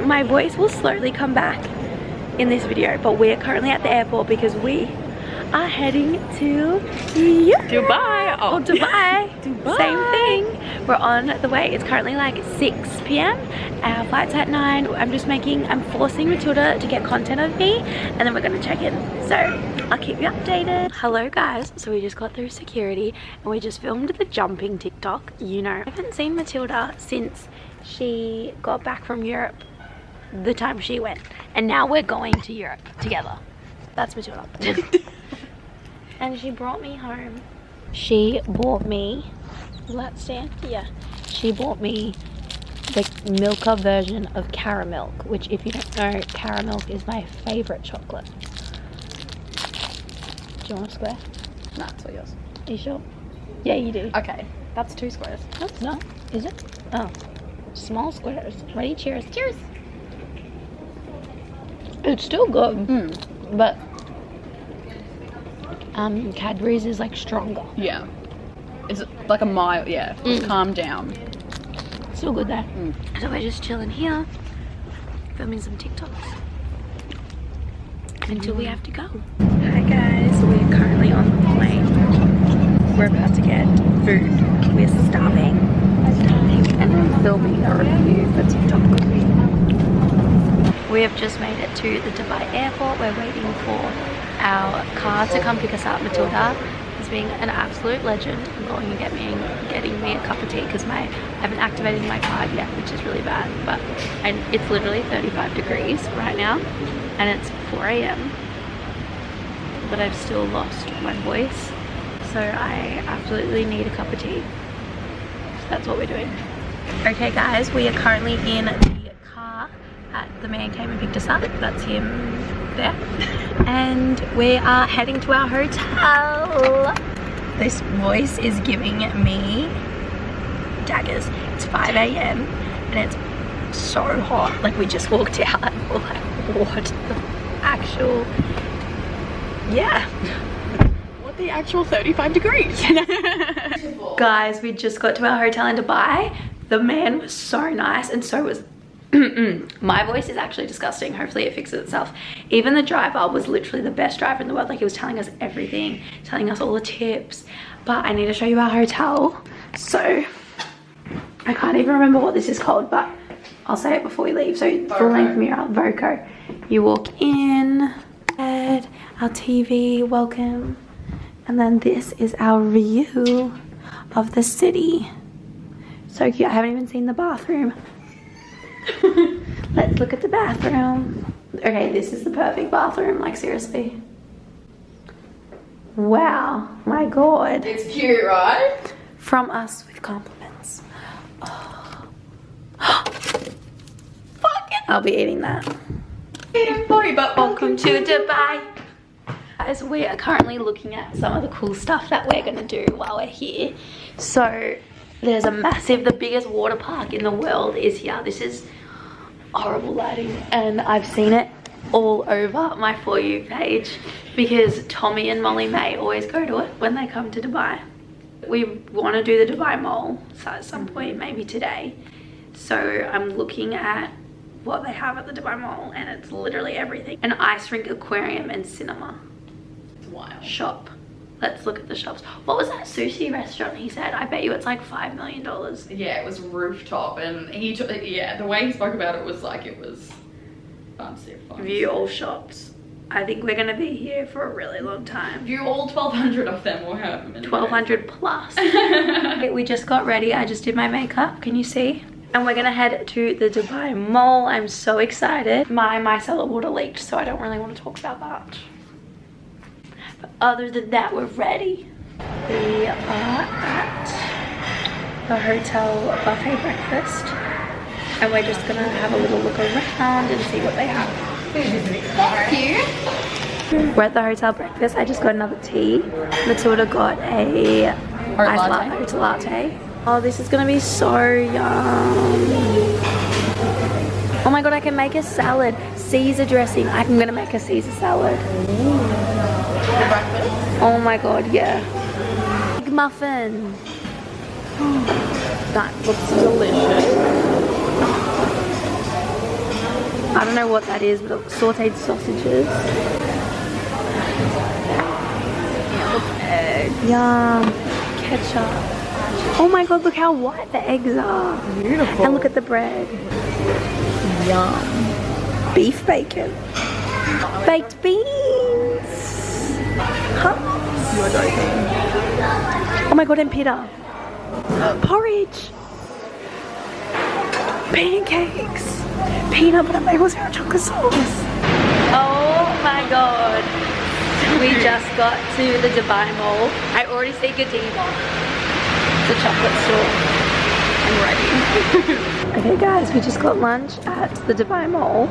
my voice will slowly come back in this video, but we're currently at the airport because we are heading to Dubai. Oh, Dubai. Dubai. Same thing. We're on the way. It's currently like 6 p.m. Our flight's at 9. I'm forcing Matilda to get content of me, and then we're gonna check in. So I'll keep you updated. Hello guys. So we just got through security and we just filmed the jumping TikTok. You know, I haven't seen Matilda since she got back from Europe the time she went, and now we're going to Europe together. That's Matilda. And she brought me home. She bought me, will that stand? Yeah. She bought me the Milka version of caramel, which if you don't know, caramel is my favorite chocolate. Do you want a square? Nah, it's all yours. Are you sure? Yeah, you do. Okay, that's 2 squares. No, it's not. Is it? Oh, small squares. Ready? Cheers. Cheers. It's still good, but Cadbury's is like stronger. Yeah. It's like a mild, yeah. Calm down. Still good though. So we're just chilling here, filming some TikToks until we have to go. Hi guys, we're currently on the plane. We're about to get food. We're starving. And I'm filming a review for TikTok. We have just made it to the Dubai airport. We're waiting for our car to come pick us up. Matilda is being an absolute legend and going and getting me a cup of tea because I haven't activated my card yet, which is really bad. But it's literally 35 degrees right now and it's 4 a.m. but I've still lost my voice, so I absolutely need a cup of tea. So that's what we're doing. Okay guys, we are currently in the car. The man came and picked us up. That's him there. And we are heading to our hotel. This voice is giving me daggers. It's 5 a.m. and it's so hot. Like, we just walked out and we're like, what the actual, yeah. What the actual 35 degrees? Guys, we just got to our hotel in Dubai. The man was so nice and so was my voice is actually disgusting. Hopefully it fixes itself. Even the driver was literally the best driver in the world. Like, he was telling us everything, telling us all the tips. But I need to show you our hotel. So I can't even remember what this is called, but I'll say it before we leave. So full length mirror, Voco. You walk in, bed, our TV, welcome. And then this is our view of the city. So cute. I haven't even seen the bathroom. Let's look at the bathroom. Okay, this is the perfect bathroom, like, seriously. Wow, my god. It's cute, right? From us with compliments. Oh. Fucking, I'll be eating that. But Welcome to Dubai. Guys, we are currently looking at some of the cool stuff that we're gonna do while we're here. So there's the biggest water park in the world is here. This is horrible lighting and I've seen it all over my For You page because Tommy and Molly May always go to it when they come to Dubai. We want to do the Dubai Mall at some point, maybe today. So I'm looking at what they have at the Dubai Mall and it's literally everything. An ice rink, aquarium and cinema. It's wild. Shop. Let's look at the shops. What was that sushi restaurant he said? I bet you it's like $5 million. Yeah, it was rooftop and yeah, the way he spoke about it was like it was fancy. View all shops. I think we're gonna be here for a really long time. View all 1,200 of them or however many. 1,200 plus. Okay, we just got ready. I just did my makeup. Can you see? And we're gonna head to the Dubai Mall. I'm so excited. My micellar water leaked, so I don't really want to talk about that. But other than that, we're ready. We are at the hotel buffet breakfast. And we're just gonna have a little look around and see what they have. Thank you. We're at the hotel breakfast. I just got another tea. Matilda got a iced latte. Oh, this is gonna be so yum. Oh my god, I can make a salad. Caesar dressing. I'm gonna make a Caesar salad. Oh my god, yeah. Egg muffin. That looks delicious. don't know what that is, but sauteed sausages. Egg. Yum. Ketchup. Oh my god, look how white the eggs are. Beautiful. And look at the bread. Yum. Beef bacon. Baked beans. Hummus. You're joking. Oh my god, and pita. Porridge. Pancakes. Peanut butter maple syrup chocolate sauce. Oh my god. We just got to the Dubai Mall. I already see Godiva, the chocolate store. I'm ready. Okay guys, we just got lunch at the Dubai Mall.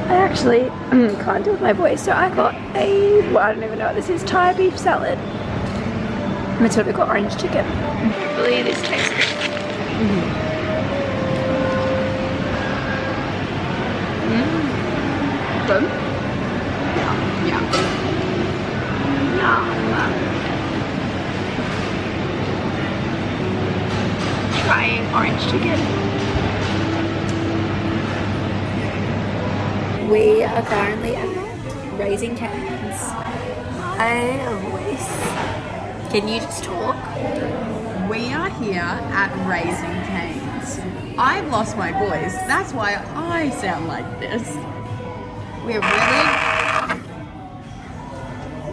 I actually can't do it with my voice, so I got a, well, I don't even know what this is, Thai beef salad. Matilda got orange chicken. Hopefully this tastes good. Good? Yeah. Trying orange chicken. We are currently at Raising Cane's. I voice. Can you just talk? We are here at Raising Cane's. I've lost my voice. That's why I sound like this. We're really...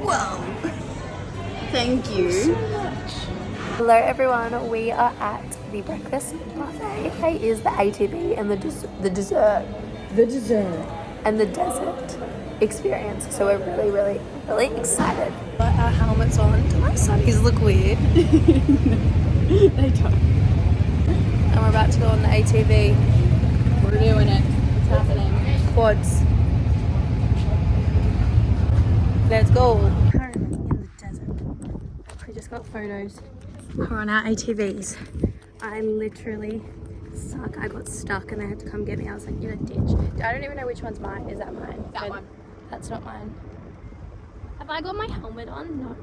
Whoa. Thank you. Hello everyone, we are at the breakfast buffet. Today is the ATV and the dessert. The dessert. And the desert experience. So we're really excited. Got our helmets on. Do my sunnies look weird? They don't. And we're about to go on the ATV. We're doing it. It's happening. Quads. Let's go. Currently in the desert. We just got photos. We're on our ATVs. I literally suck. I got stuck and they had to come get me. I was like in a ditch. I don't even know which one's mine. Is that mine? That one. That's not mine. Have I got my helmet on? No.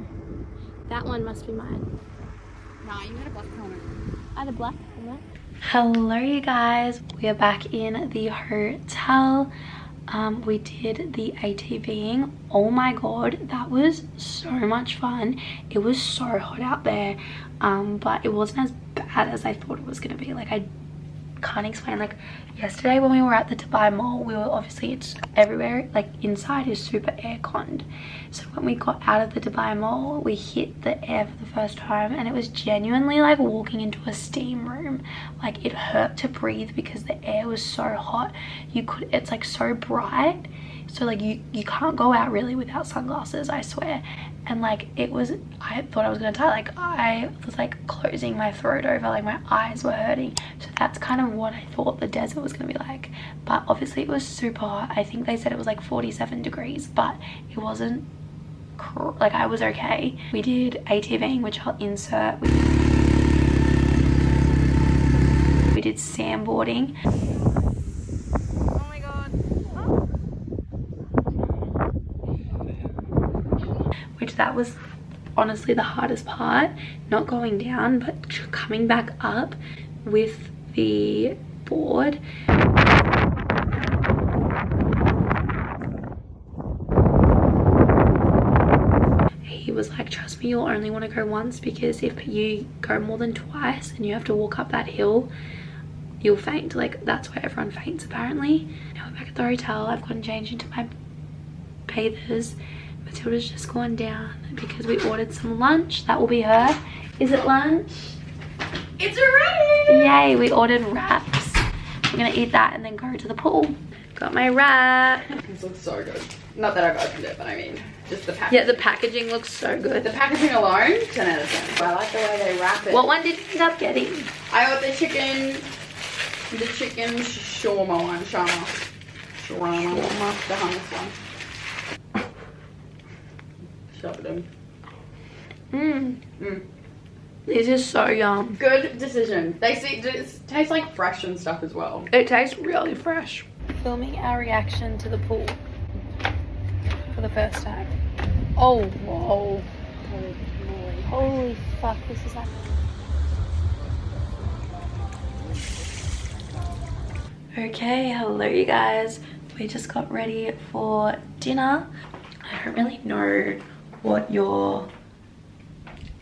That one must be mine. Nah, you had a black helmet. I had a black helmet. Hello you guys. We are back in the hotel. We did the ATVing. Oh my god, that was so much fun. It was so hot out there, but it wasn't as bad as I thought it was gonna be. Like, I can't explain. Like, yesterday when we were at the Dubai Mall, we were obviously, it's everywhere, like inside is super air-conned. So when we got out of the Dubai Mall, we hit the air for the first time and it was genuinely like walking into a steam room. Like, it hurt to breathe because the air was so hot. It's like so bright, so like you can't go out really without sunglasses, I swear. And like, I thought I was gonna die. Like, I was like closing my throat over, like my eyes were hurting. So that's kind of what I thought the desert was gonna be like. But obviously it was super hot. I think they said it was like 47 degrees, but it wasn't, like, I was okay. We did ATVing, which I'll insert. We did sandboarding. Oh my god. Oh. Which that was honestly the hardest part, not going down but coming back up with the board. He was like, trust me, you'll only want to go once, because if you go more than twice and you have to walk up that hill, you'll faint. Like, that's where everyone faints apparently. Now we're back at the hotel. I've gotten changed into my bathers. Matilda's just gone down because we ordered some lunch. That will be her. Is it lunch? It's ready! Yay, we ordered wraps. We're gonna eat that and then go to the pool. Got my wrap. This looks so good. Not that I've opened it, but I mean, just the packaging. Yeah, the packaging looks so good. The packaging alone, 10 out of 10. I like the way they wrap it. What one did you end up getting? I got the chicken shawarma one. Shawarma. The hummus one. Shove it in. This is so yum. Good decision. It tastes like fresh and stuff as well. It tastes really fresh. Filming our reaction to the pool for the first time. Oh, whoa. Holy fuck, this is like... Okay, hello you guys. we just got ready for dinner. I don't really know what you're,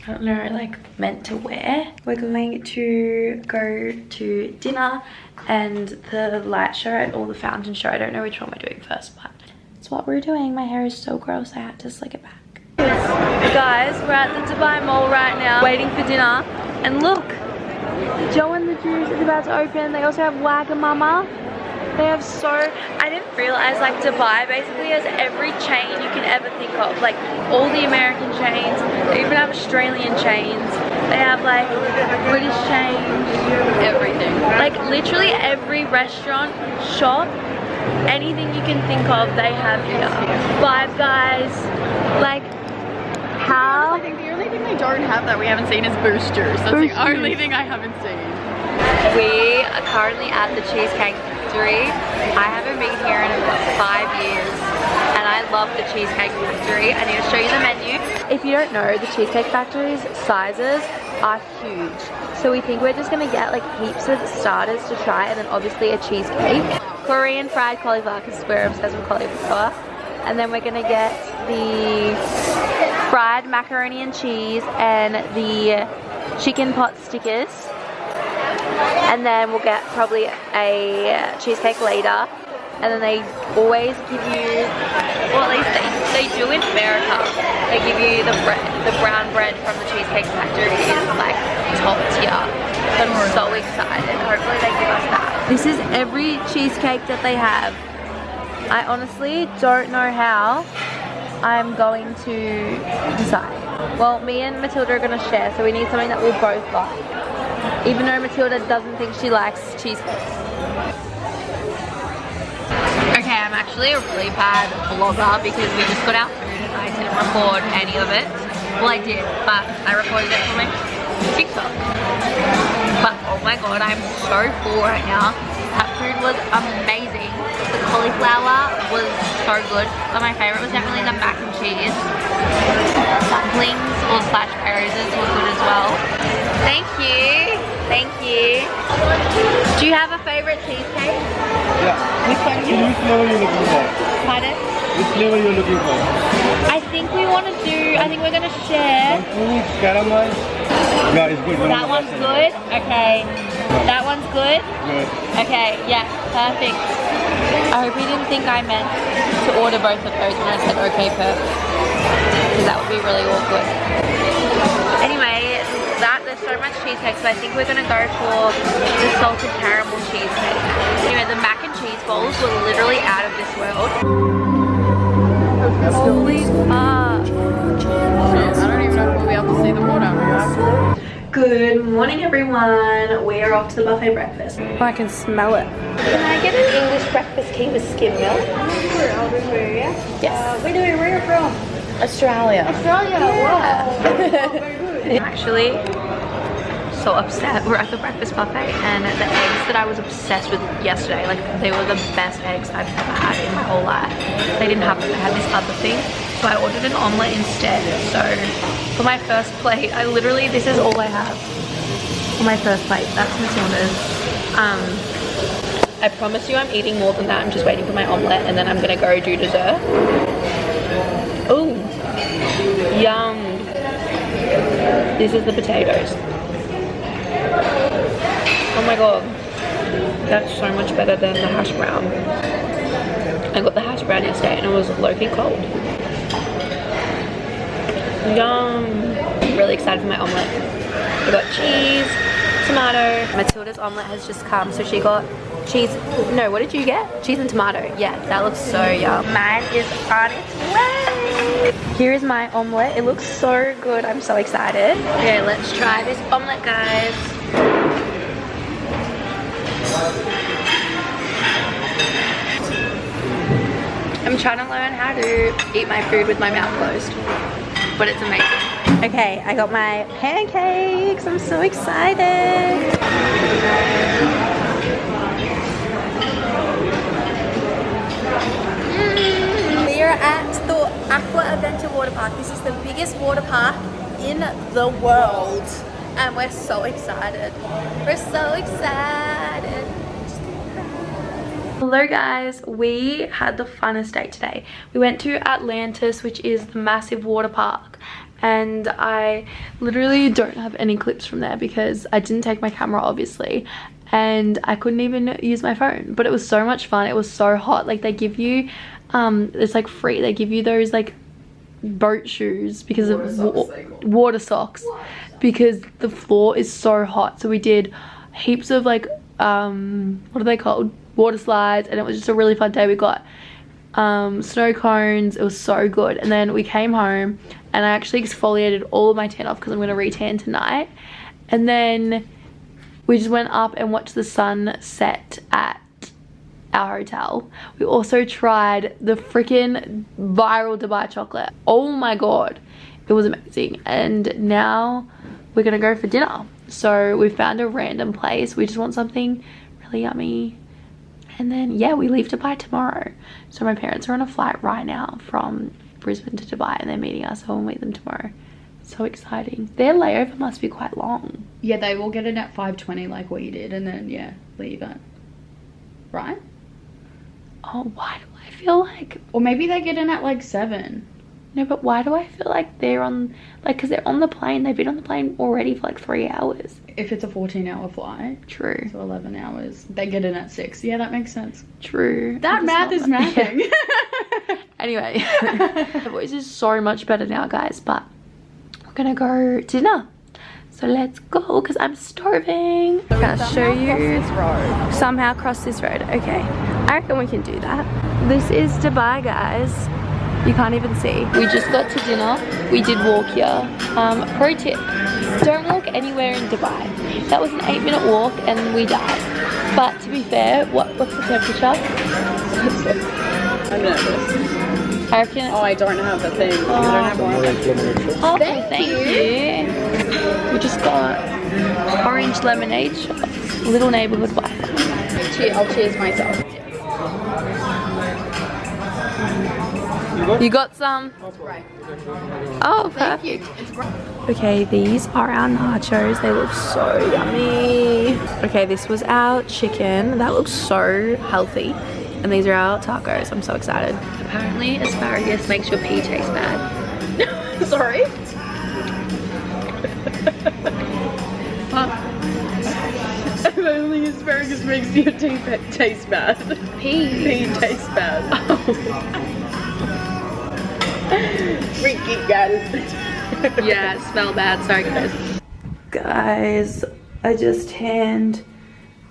I don't know, like meant to wear. We're going to go to dinner and the light show or the fountain show. I don't know which one we're doing first, but it's what we're doing. My hair is so gross, I had to slick it back. Guys, we're at the Dubai Mall right now, waiting for dinner. And look, Joe and the Juice is about to open. They also have Wagamama. They have I didn't realize like Dubai basically has every chain you can ever think of. Like all the American chains, they even have Australian chains. They have like British chains, everything. Like literally every restaurant, shop, anything you can think of, they have here. Five Guys, like how? I think the only thing they don't have that we haven't seen is boosters. That's the only thing I haven't seen. We are currently at the Cheesecake Factory. I haven't been here in about 5 years and I love the Cheesecake Factory. I need to show you the menu. If you don't know, the Cheesecake Factory's sizes are huge. So we think we're just gonna get like heaps of starters to try and then obviously a cheesecake. Korean fried cauliflower because we're obsessed with cauliflower. And then we're gonna get the fried macaroni and cheese and the chicken pot stickers. And then we'll get probably a cheesecake later. And then they always give you, well at least they do in America, they give you the bread, the brown bread from the Cheesecake Factory is like top tier. So I'm so excited, hopefully they give us that. This is every cheesecake that they have. I honestly don't know how I'm going to decide. Well, me and Matilda are gonna share, so we need something that we'll both like. Even though Matilda doesn't think she likes cheesecakes. Okay, I'm actually a really bad vlogger because we just got our food and I didn't record any of it. Well, I did, but I recorded it for my TikTok. But oh my god, I'm so full right now. That food was amazing. The cauliflower was so good, but my favorite was definitely the mac and cheese. Dumplings or slash pairizes were good as well. Thank you. Thank you. Do you have a favorite cheesecake? Yeah. Which one? Which flavor are you looking for? Pardon? Which flavor are you looking for? I think we want to do, I think we're going to share. Fruit, caramel. Yeah, it's good. That one's good? Okay. That one's good? Good. Okay, yeah, perfect. I hope he didn't think I meant to order both of those when I said okay, perfect. Because that would be really awkward. Anyway, there's so much cheesecake, so I think we're gonna go for the salted caramel cheesecake. Anyway, the mac and cheese bowls were literally out of this world. Holy fuck. I don't even know if we'll be able to see the water. Good morning, everyone. We are off to the buffet breakfast. Oh, I can smell it. Can I get an English breakfast tea with skim milk? Yes. Where are you from? Australia. Australia, wow. I'm actually so upset. We're at the breakfast buffet and the eggs that I was obsessed with yesterday, like they were the best eggs I've ever had in my whole life. They didn't have them, they had this other thing. So I ordered an omelette instead. So for my first plate, this is all I have for my first plate. That's Matilda's. I promise you I'm eating more than that. I'm just waiting for my omelette and then I'm gonna go do dessert. Oh, yum. This is the potatoes. Oh my god, that's so much better than the hash brown. I got the hash brown yesterday and it was low-key cold. Yum. I'm really excited for my omelette. We got cheese, tomato. Matilda's omelette has just come, so she got cheese. No, what did you get? Cheese and tomato. Yeah, that looks so yum. Mine is on its way. Here is my omelette. It looks so good. I'm so excited. Okay, let's try this omelette, guys. I'm trying to learn how to eat my food with my mouth closed, but it's amazing. Okay, I got my pancakes. I'm so excited. We are at the Aqua Adventure water park. This is the biggest water park in the world. And we're so excited. We're so excited. Hello guys, we had the funnest day today. We went to Atlantis, which is the massive water park, and I literally don't have any clips from there because I didn't take my camera obviously, and I couldn't even use my phone. But it was so much fun. It was so hot. Like they give you it's like free, they give you those like boat shoes because water socks because the floor is so hot. So we did heaps of like what are they called, water slides, and it was just a really fun day. We got snow cones. It was so good. And then we came home and I actually exfoliated all of my tan off because I'm going to re-tan tonight. And then we just went up and watched the sun set at our hotel. We also tried the freaking viral Dubai chocolate. Oh my god, it was amazing. And now we're gonna go for dinner. So we found a random place. We just want something really yummy, and then yeah, we leave Dubai tomorrow. So my parents are on a flight right now from Brisbane to Dubai, and they're meeting us, so we'll meet them tomorrow. So exciting. Their layover must be quite long. Yeah, they will get in at 5:20 like we did, and then yeah, leave it. Right? Oh, why do I feel like... Or maybe they get in at like 7. No, but why do I feel like they're on... Like, because they're on the plane. They've been on the plane already for like 3 hours. If it's a 14-hour flight. True. So 11 hours. They get in at 6. Yeah, that makes sense. True. That math is mathing. Yeah. Anyway, the voice is so much better now, guys. But we're going to go to dinner. So let's go, because I'm starving. I'm going to show you. Somehow cross this road. Okay. I reckon we can do that. This is Dubai, guys. You can't even see. We just got to dinner. We did walk here. Pro tip, don't walk anywhere in Dubai. That was an 8-minute walk and we died. But to be fair, what's the temperature? I'm nervous. I reckon. Oh, I don't have the thing. I don't have one. Oh, thank you. We just got orange lemonade shots. Little neighborhood wife. I'll cheers myself. You got some? Right. Oh, perfect. Okay, these are our nachos. They look so yummy. Okay, this was our chicken. That looks so healthy. And these are our tacos. I'm so excited. Apparently, asparagus makes your pee taste bad. Sorry. Only asparagus makes your teeth taste bad. Pee tastes bad. Freaky guys. Yeah, smell bad. Sorry, guys. Guys, I just tanned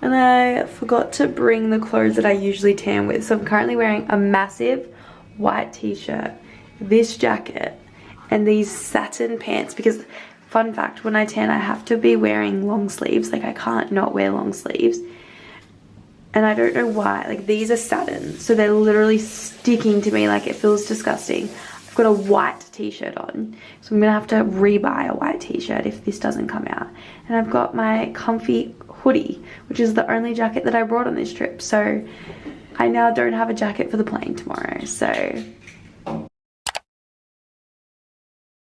and I forgot to bring the clothes that I usually tan with. So I'm currently wearing a massive white t-shirt, this jacket, and these satin pants because, fun fact, when I tan I have to be wearing long sleeves. Like I can't not wear long sleeves. And I don't know why. Like these are satin, so they're literally sticking to me. Like it feels disgusting. I've got a white t-shirt on, so I'm gonna have to re-buy a white t-shirt if this doesn't come out. And I've got my comfy hoodie, which is the only jacket that I brought on this trip. So I now don't have a jacket for the plane tomorrow. So